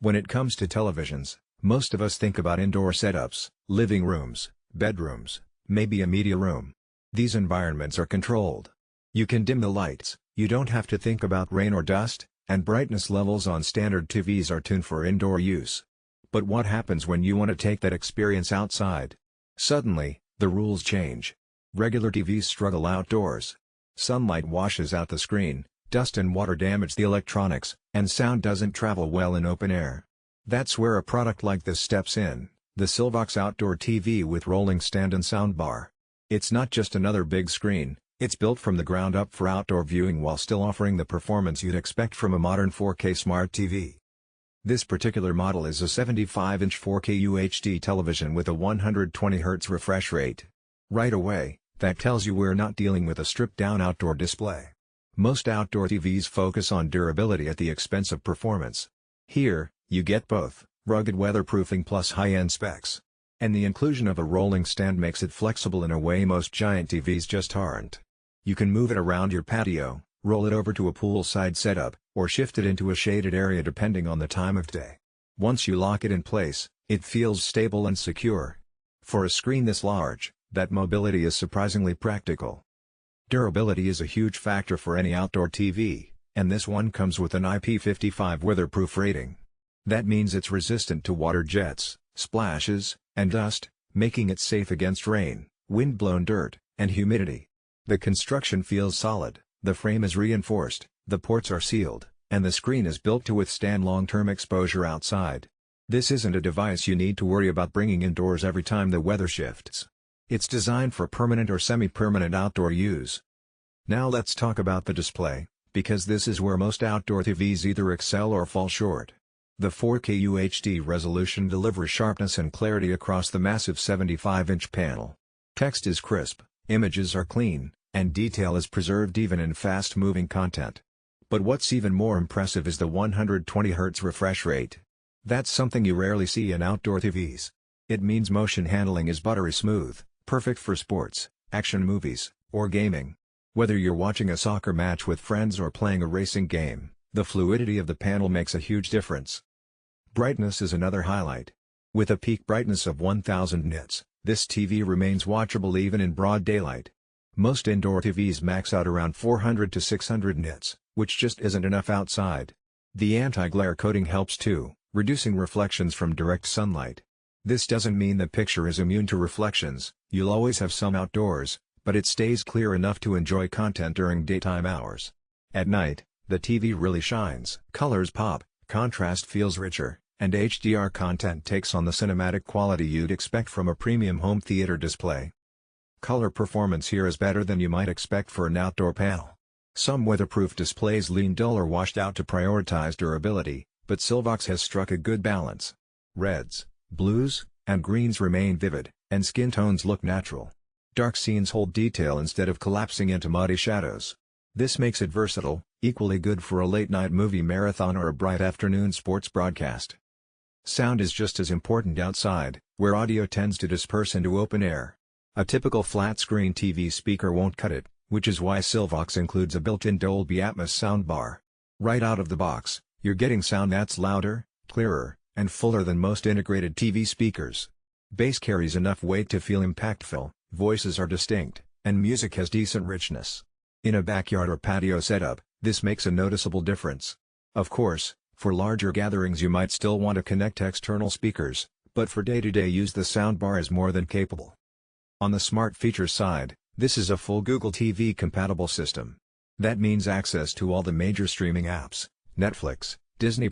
When it comes to televisions, most of us think about indoor setups, living rooms, bedrooms, maybe a media room. These environments are controlled. You can dim the lights, you don't have to think about rain or dust, and brightness levels on standard TVs are tuned for indoor use. But what happens when you want to take that experience outside? Suddenly, the rules change. Regular TVs struggle outdoors. Sunlight washes out the screen, dust and water damage the electronics, and sound doesn't travel well in open air. That's where a product like this steps in, the SYLVOX Outdoor TV with Rolling Stand and Soundbar. It's not just another big screen, it's built from the ground up for outdoor viewing while still offering the performance you'd expect from a modern 4K smart TV. This particular model is a 75-inch 4K UHD television with a 120Hz refresh rate. Right away, that tells you we're not dealing with a stripped-down outdoor display. Most outdoor TVs focus on durability at the expense of performance. Here, you get both, rugged weatherproofing plus high-end specs. And the inclusion of a rolling stand makes it flexible in a way most giant TVs just aren't. You can move it around your patio, roll it over to a poolside setup, or shift it into a shaded area depending on the time of day. Once you lock it in place, it feels stable and secure. For a screen this large, that mobility is surprisingly practical. Durability is a huge factor for any outdoor TV, and this one comes with an IP55 weatherproof rating. That means it's resistant to water jets, splashes, and dust, making it safe against rain, wind-blown dirt, and humidity. The construction feels solid, the frame is reinforced, the ports are sealed, and the screen is built to withstand long-term exposure outside. This isn't a device you need to worry about bringing indoors every time the weather shifts. It's designed for permanent or semi-permanent outdoor use. Now let's talk about the display, because this is where most outdoor TVs either excel or fall short. The 4K UHD resolution delivers sharpness and clarity across the massive 75-inch panel. Text is crisp, images are clean, and detail is preserved even in fast-moving content. But what's even more impressive is the 120Hz refresh rate. That's something you rarely see in outdoor TVs. It means motion handling is buttery smooth, perfect for sports, action movies, or gaming. Whether you're watching a soccer match with friends or playing a racing game, the fluidity of the panel makes a huge difference. Brightness is another highlight. With a peak brightness of 1000 nits, this TV remains watchable even in broad daylight. Most indoor TVs max out around 400 to 600 nits, which just isn't enough outside. The anti-glare coating helps too, reducing reflections from direct sunlight. This doesn't mean the picture is immune to reflections, you'll always have some outdoors, but it stays clear enough to enjoy content during daytime hours. At night, the TV really shines. Colors pop, contrast feels richer, and HDR content takes on the cinematic quality you'd expect from a premium home theater display. Color performance here is better than you might expect for an outdoor panel. Some weatherproof displays lean dull or washed out to prioritize durability, but SYLVOX has struck a good balance. Reds, blues, and greens remain vivid, and skin tones look natural. Dark scenes hold detail instead of collapsing into muddy shadows. This makes it versatile, equally good for a late-night movie marathon or a bright afternoon sports broadcast. Sound is just as important outside, where audio tends to disperse into open air. A typical flat-screen TV speaker won't cut it, which is why SYLVOX includes a built-in Dolby Atmos soundbar. Right out of the box, you're getting sound that's louder, clearer, and fuller than most integrated TV speakers. Bass carries enough weight to feel impactful, voices are distinct, and music has decent richness. In a backyard or patio setup, this makes a noticeable difference. Of course, for larger gatherings you might still want to connect external speakers, but for day-to-day use the soundbar is more than capable. On the smart features side, this is a full Google TV compatible system. That means access to all the major streaming apps, Netflix, Disney+,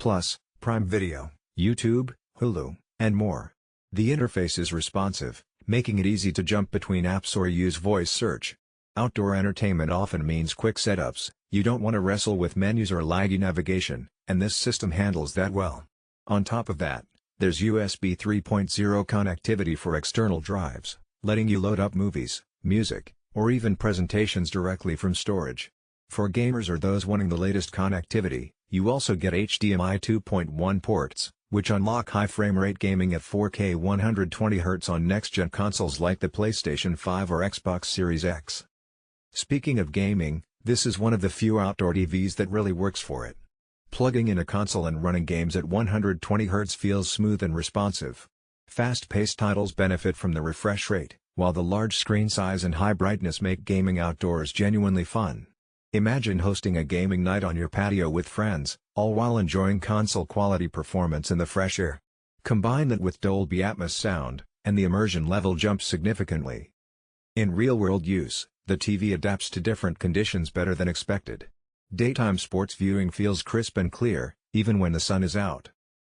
Prime Video, YouTube, Hulu, and more. The interface is responsive, making it easy to jump between apps or use voice search. Outdoor entertainment often means quick setups, you don't want to wrestle with menus or laggy navigation, and this system handles that well. On top of that, there's USB 3.0 connectivity for external drives, letting you load up movies, music, or even presentations directly from storage. For gamers or those wanting the latest connectivity, you also get HDMI 2.1 ports, which unlock high frame rate gaming at 4K 120Hz on next-gen consoles like the PlayStation 5 or Xbox Series X. Speaking of gaming, this is one of the few outdoor TVs that really works for it. Plugging in a console and running games at 120Hz feels smooth and responsive. Fast-paced titles benefit from the refresh rate, while the large screen size and high brightness make gaming outdoors genuinely fun. Imagine hosting a gaming night on your patio with friends, all while enjoying console-quality performance in the fresh air. Combine that with Dolby Atmos sound, and the immersion level jumps significantly. In real-world use, the TV adapts to different conditions better than expected. Daytime sports viewing feels crisp and clear, even when the sun is out.